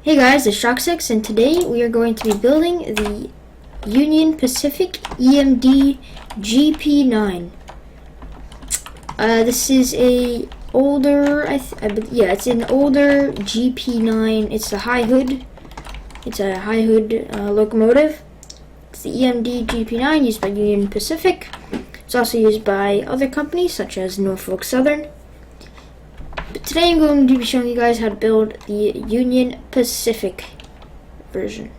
Hey guys, it's Shocsix, and today we are going to be building the Union Pacific EMD GP9. This is a older, it's an older GP9. It's a high hood. It's a high hood locomotive. It's the EMD GP9 used by Union Pacific. It's also used by other companies such as Norfolk Southern. But today I'm going to be showing you guys how to build the Union Pacific version.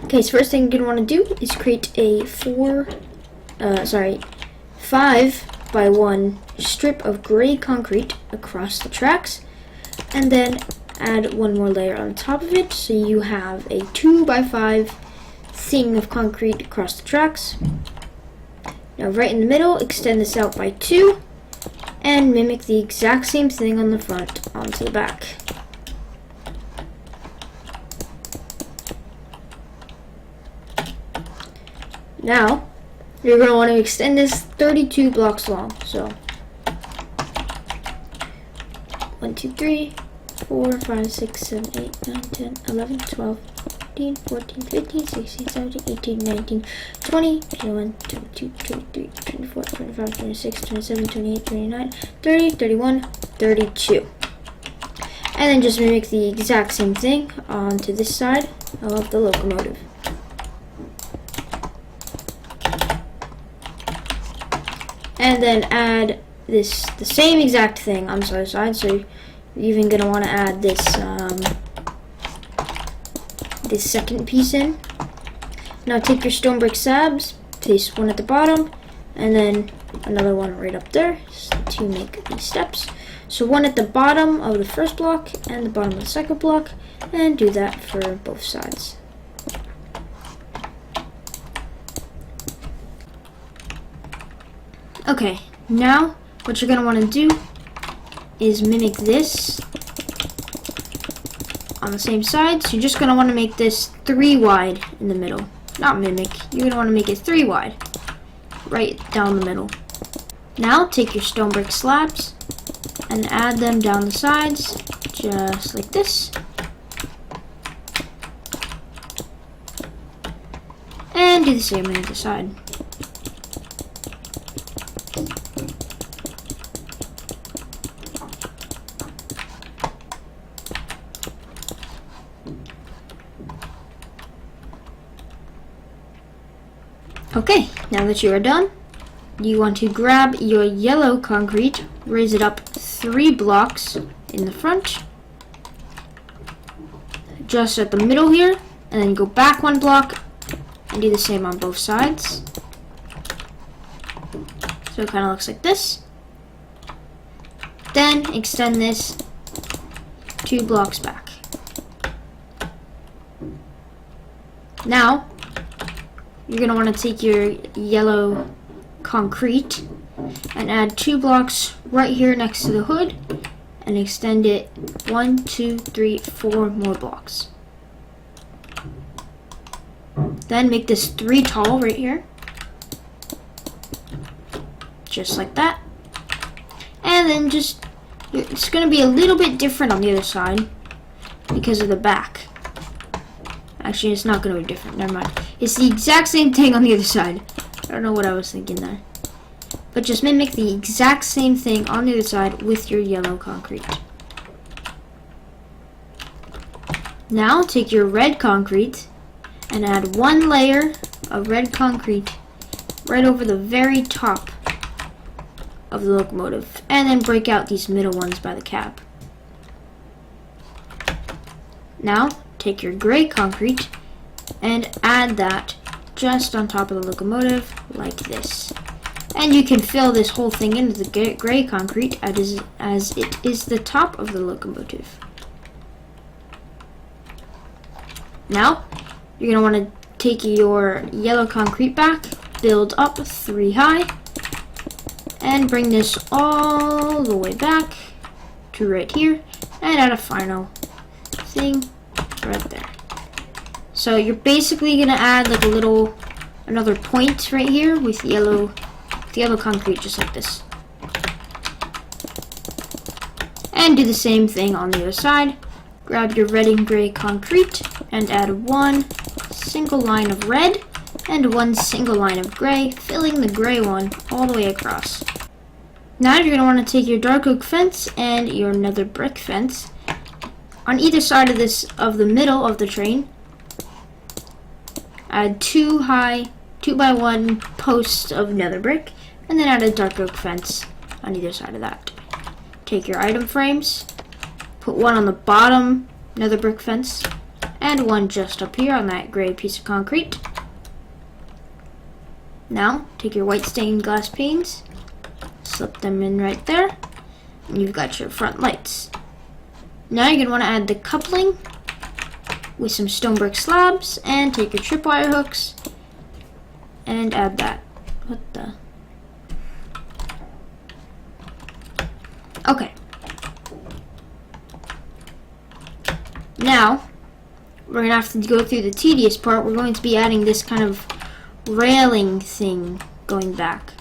Okay, so first thing you're going to want to do is create a 5x1 strip of gray concrete across the tracks, and then add one more layer on top of it, so you have a 2x5 thing of concrete across the tracks. Now right in the middle, extend this out by 2, and mimic the exact same thing on the front onto the back. Now, you're going to want to extend this 32 blocks long. So, 1, 2, 3, 4, 5, 6, 7, 8, 9, 10, 11, 12, 13, 14, 15, 16, 17, 18, 19, 20, 21, 22, 23, 24, 25, 26, 27, 28, 29, 30, 31, 32. And then just mimic the exact same thing onto this side of the locomotive. And then add the same exact thing on the other side. So you're even going to want to add this this second piece in. Now take your stone brick slabs, place one at the bottom, and then another one right up there to make these steps. So one at the bottom of the first block and the bottom of the second block, and do that for both sides. Okay, now what you're going to want to do is mimic this on the same side. So you're just going to want to make this 3 wide in the middle. Not mimic, you're going to want to make it 3 wide, right down the middle. Now take your stone brick slabs and add them down the sides, just like this. And do the same on the other side. Okay, now that you are done, you want to grab your yellow concrete, raise it up 3 blocks in the front, just at the middle here, and then go back 1 block and do the same on both sides. So it kind of looks like this. Then extend this 2 blocks back. Now, you're going to want to take your yellow concrete and add 2 blocks right here next to the hood and extend it 1, 2, 3, 4 more blocks. Then make this 3 tall right here, just like that. And then it's going to be a little bit different on the other side because of the back. Actually, it's not going to be different. Never mind. It's the exact same thing on the other side. I don't know what I was thinking there. But just mimic the exact same thing on the other side with your yellow concrete. Now, take your red concrete and add 1 layer of red concrete right over the very top of the locomotive. And then break out these middle ones by the cap. Now, take your gray concrete and add that just on top of the locomotive like this. And you can fill this whole thing in with the gray concrete as it is the top of the locomotive. Now, you're going to want to take your yellow concrete back, build up 3 high, and bring this all the way back to right here, and add a final thing right there. So you're basically gonna add like another point right here with yellow concrete, just like this. And do the same thing on the other side. Grab your red and gray concrete and add one single line of red and one single line of gray, filling the gray one all the way across. Now you're going to want to take your dark oak fence and your nether brick fence. On either side of the middle of the train, add 2 high 2x1 posts of nether brick, and then add a dark oak fence on either side of that. Take your item frames, put one on the bottom nether brick fence, and one just up here on that gray piece of concrete. Now, take your white stained glass panes, slip them in right there, and you've got your front lights. Now you're going to want to add the coupling with some stone brick slabs, and take your tripwire hooks and add that. What the? Okay. Now, we're going to have to go through the tedious part. We're going to be adding this kind of railing thing going back.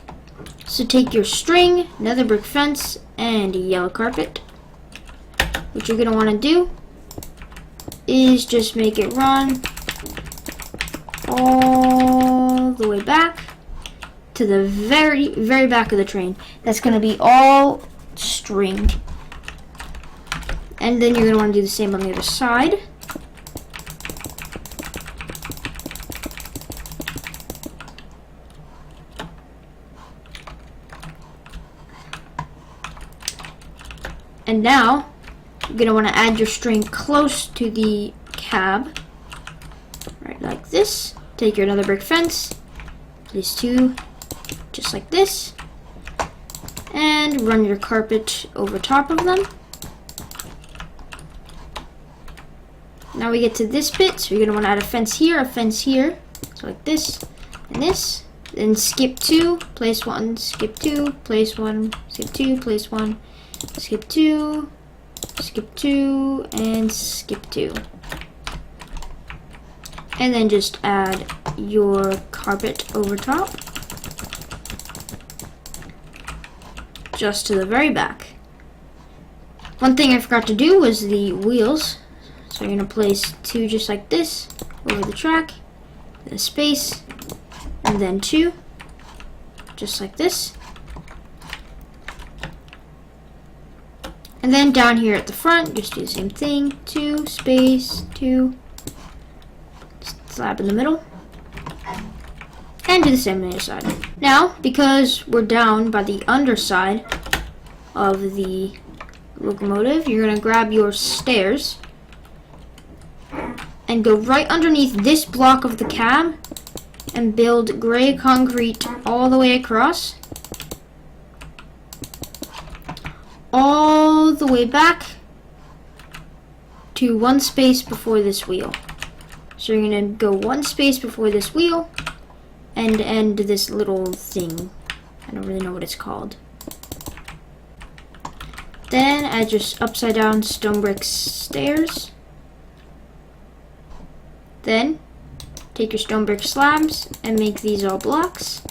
So take your string, nether brick fence, and a yellow carpet. What you're going to want to do is just make it run all the way back to the very, very back of the train. That's going to be all string. And then you're going to want to do the same on the other side. And now, you're going to want to add your string close to the cab, right like this. Take your nether brick fence, place 2, just like this, and run your carpet over top of them. Now we get to this bit, so you're going to want to add a fence here, so like this, and this. Then skip 2, place 1, skip 2, place 1, skip 2, place 1, skip 2, skip 2, and skip 2. And then just add your carpet over top, just to the very back. One thing I forgot to do was the wheels. So you're going to place 2 just like this over the track, then space, and then 2, just like this. And then down here at the front, just do the same thing, 2, space, 2, slab in the middle, and do the same on the other side. Now, because we're down by the underside of the locomotive, you're going to grab your stairs and go right underneath this block of the cab and build gray concrete all the way across, all the way back to 1 space before this wheel. So you're going to go 1 space before this wheel and end this little thing. I don't really know what it's called. Then add your upside down stone brick stairs. Then take your stone brick slabs and make these all blocks.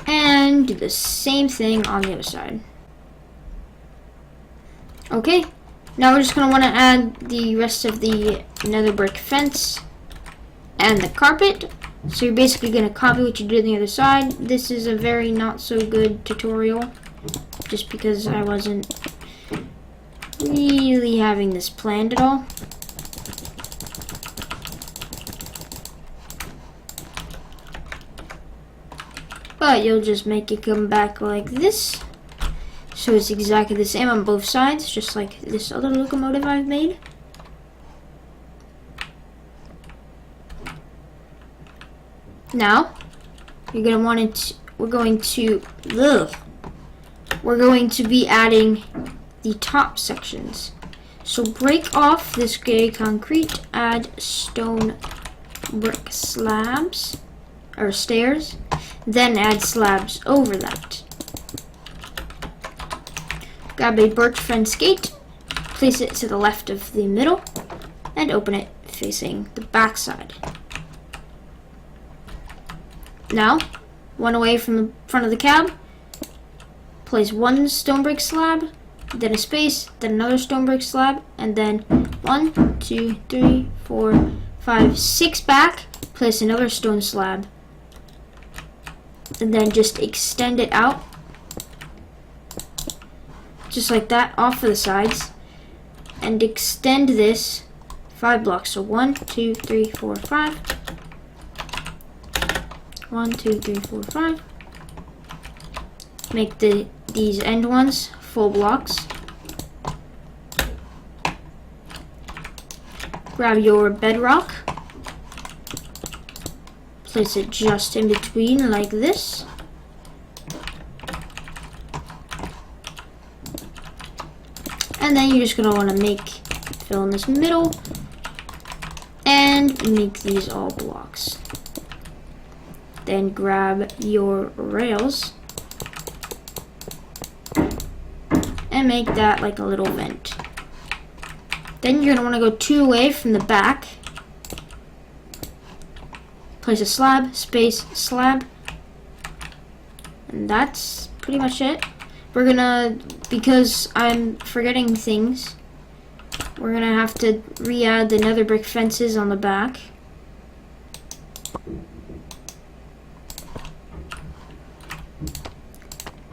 And do the same thing on the other side. Okay, now we're just going to want to add the rest of the nether brick fence and the carpet. So you're basically going to copy what you did on the other side. This is a very not so good tutorial, just because I wasn't really having this planned at all. But you'll just make it come back like this, so it's exactly the same on both sides, just like this other locomotive I've made. Now you're gonna want it. We're going to be adding the top sections. So break off this gray concrete, add stone brick slabs or stairs, then add slabs over that. Grab a birch fence gate, place it to the left of the middle, and open it facing the back side. Now, one away from the front of the cab, place one stone brick slab, then a space, then another stone brick slab, and then 1, 2, 3, 4, 5, 6 back, place another stone slab, and then just extend it out, just like that, off of the sides, and extend this 5 blocks. So 1, 2, 3, 4, 5. 1, 2, 3, 4, 5. Make these end ones full blocks. Grab your bedrock. Place it just in between like this. And then you're just gonna want to fill in this middle and make these all blocks. Then grab your rails and make that like a little vent. Then you're gonna want to go 2 away from the back. Place a slab, space, slab. And that's pretty much it. We're gonna, because I'm forgetting things, we're gonna have to re-add the nether brick fences on the back.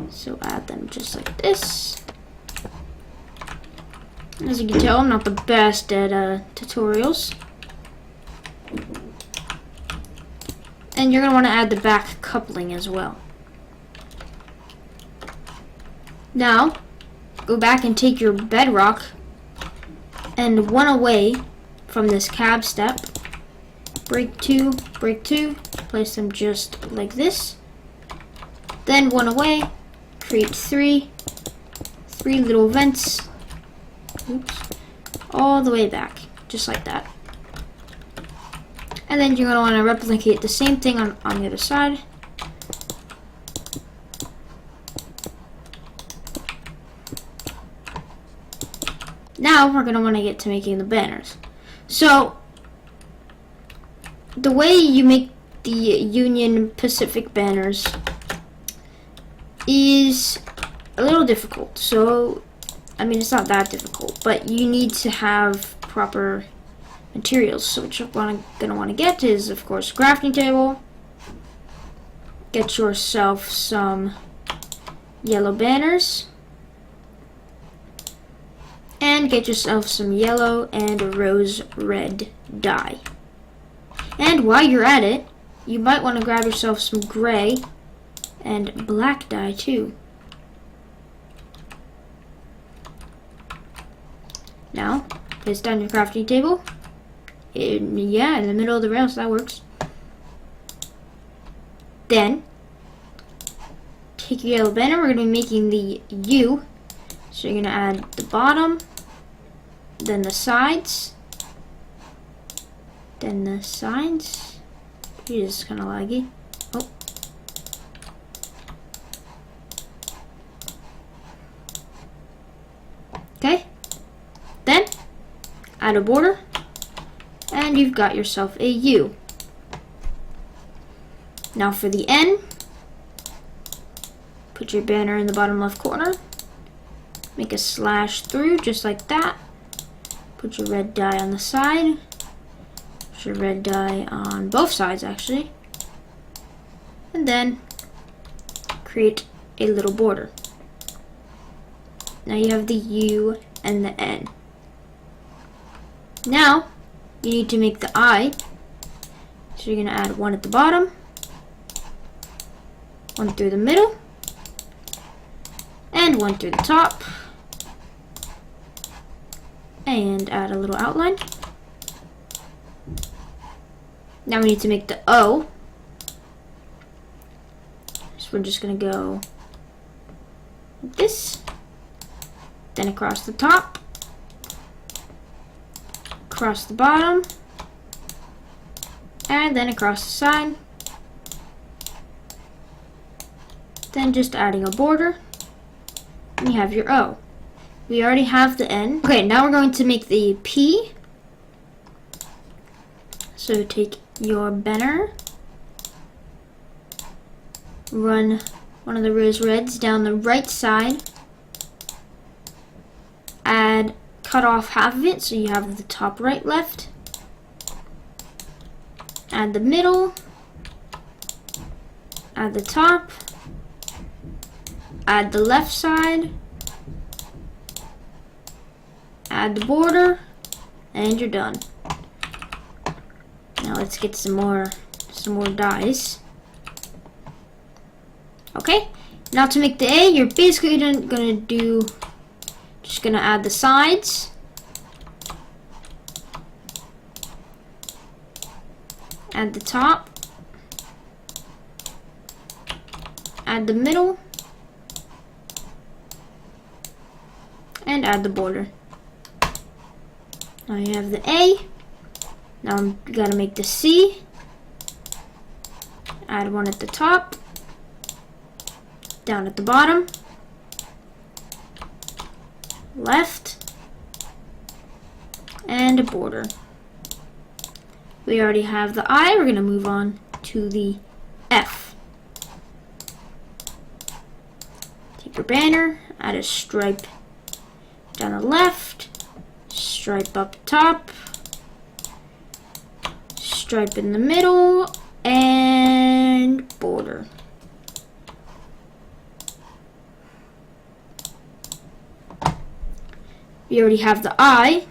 So add them just like this. As you can tell, I'm not the best at tutorials. And you're gonna want to add the back coupling as well. Now, go back and take your bedrock and 1 away from this cab step. Break 2, place them just like this. Then 1 away, create 3 little vents. Oops, all the way back, just like that. And then you're gonna want to replicate the same thing on the other side. Now we're gonna want to get to making the banners. So the way you make the Union Pacific banners is a little difficult. So I mean, it's not that difficult, but you need to have proper materials. So what you're gonna want to get is, of course, a crafting table. Get yourself some yellow banners. And get yourself some yellow and rose red dye. And while you're at it, you might want to grab yourself some gray and black dye too. Now, place down your crafting table. In the middle of the rails, that works. Then, take your yellow banner. We're going to be making the U. So you're going to add the bottom, then the sides, then the sides. It's kind of laggy. Oh. Okay. Then, add a border, and you've got yourself a U. Now for the N, put your banner in the bottom left corner, make a slash through just like that, put your red dye on the side, put your red dye on both sides actually, and then create a little border. Now you have the U and the N. Now, you need to make the I. So you're going to add 1 at the bottom, 1 through the middle, and 1 through the top. And add a little outline. Now we need to make the O. So we're just going to go like this, then across the top, across the bottom, and then across the side. Then just adding a border, and you have your O. We already have the N. Okay, now we're going to make the P. So take your banner, run one of the rose reds down the right side. Cut off half of it so you have the top right left. Add the middle. Add the top. Add the left side. Add the border. And you're done. Now let's get some more dies. Okay, now to make the A, you're basically just gonna add the sides. Add the top. Add the middle. And add the border. Now you have the A. Now you gotta make the C. Add one at the top. Down at the bottom. Left. And a border. We already have the I. We're gonna move on to the F. Take your banner. Add a stripe down the left. Stripe up top. Stripe in the middle. And border. We already have the I.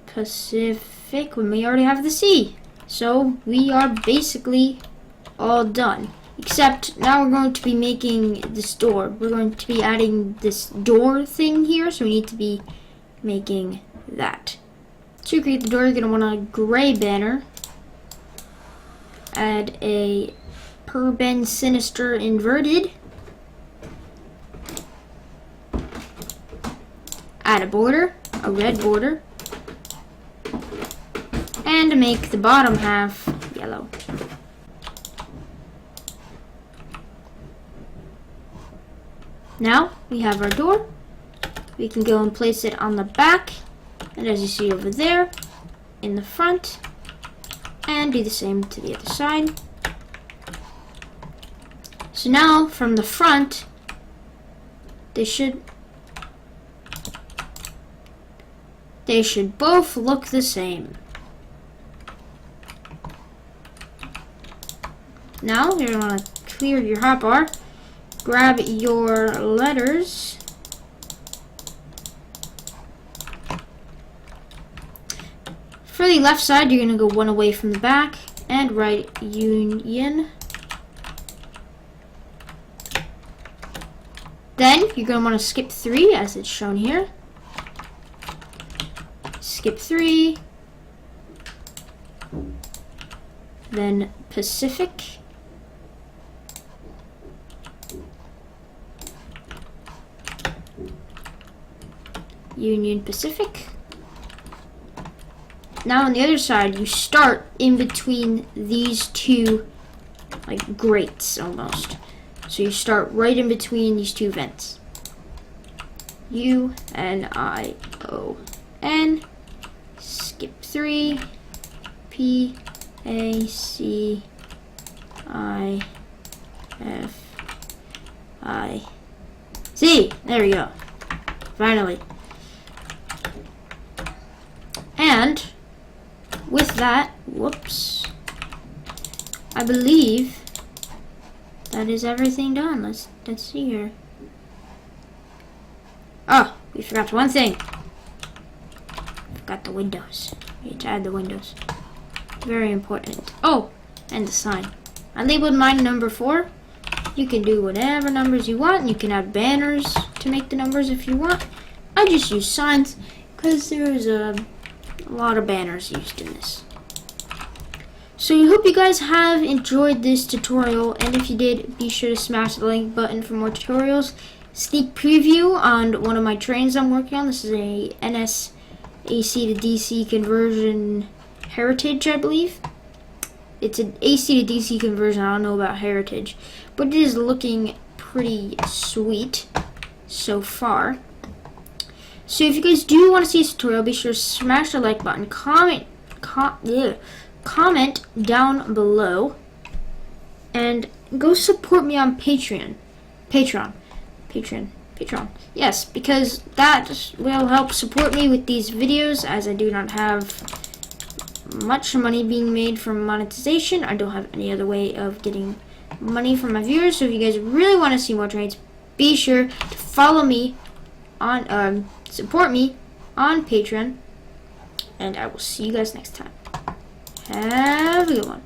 Pacific, when we already have the C. So we are basically all done. Except now we're going to be making this door. We're going to be adding this door thing here. So we need to be making that. To create the door, you're going to want a gray banner. Add a per Ben Sinister inverted. Add a border, a red border. And make the bottom half yellow. Now we have our door. We can go and place it on the back. And as you see over there, in the front. And do the same to the other side. So now from the front, they should both look the same. Now you're going to want to clear your hotbar. Grab your letters. For the left side, you're going to go one away from the back and write Union. Then you're going to want to skip 3 as it's shown here. Skip 3. Then Pacific. Union Pacific. Now on the other side, you start in between these two, like grates almost. So you start right in between these two vents. U-N-I-O-N. Skip 3. P-A-C-I-F-I-C. There we go. Finally. And with that, whoops, I believe that is everything done. Let's see here. Oh, we forgot one thing. Forgot the windows. We need to add the windows. Very important. Oh, and the sign. I labeled mine number 4. You can do whatever numbers you want. You can add banners to make the numbers if you want. I just use signs because there's a lot of banners used in this. So I hope you guys have enjoyed this tutorial, and if you did, be sure to smash the like button for more tutorials. Sneak preview on one of my trains I'm working on. This is a NS AC to DC conversion Heritage, I believe. It's an AC to DC conversion. I don't know about Heritage, but it is looking pretty sweet so far. So if you guys do want to see a tutorial, be sure to smash the like button, comment down below, and go support me on Patreon. Yes, because that will help support me with these videos, as I do not have much money being made from monetization. I don't have any other way of getting money from my viewers. So if you guys really want to see more trains, be sure to follow me on support me on Patreon, and I will see you guys next time. Have a good one.